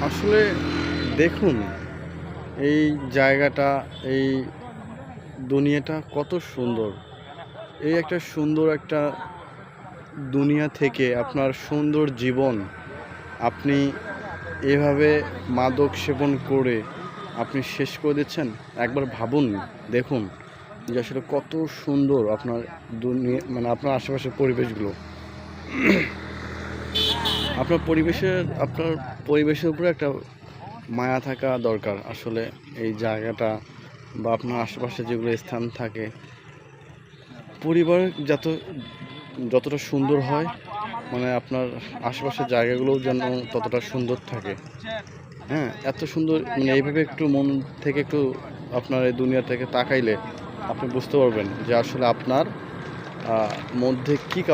আসলে দেখুন এই জায়গাটা, এই দুনিয়াটা কত সুন্দর। এই একটা সুন্দর একটা দুনিয়া থেকে আপনার সুন্দর জীবন আপনি এভাবে মাদক সেবন করে আপনি শেষ করে দিচ্ছেন। একবার ভাবুন, দেখুন যে আসলে কত সুন্দর আপনার দুনিয়া, মানে আপনার আশেপাশের পরিবেশগুলো। আপনার পরিবেশের উপরে একটা মায়া থাকা দরকার। আসলে এই জায়গাটা বা আপনার আশেপাশে যেগুলো স্থান থাকে, পরিবার যতটা সুন্দর হয়, মানে আপনার আশেপাশের জায়গাগুলোও যেন ততটা সুন্দর থাকে। হ্যাঁ, এত সুন্দর, মানে এইভাবে একটু মন থেকে একটু আপনার এই দুনিয়া থেকে তাকাইলে আপনি বুঝতে পারবেন যে আসলে আপনার মধ্যে কী কাজ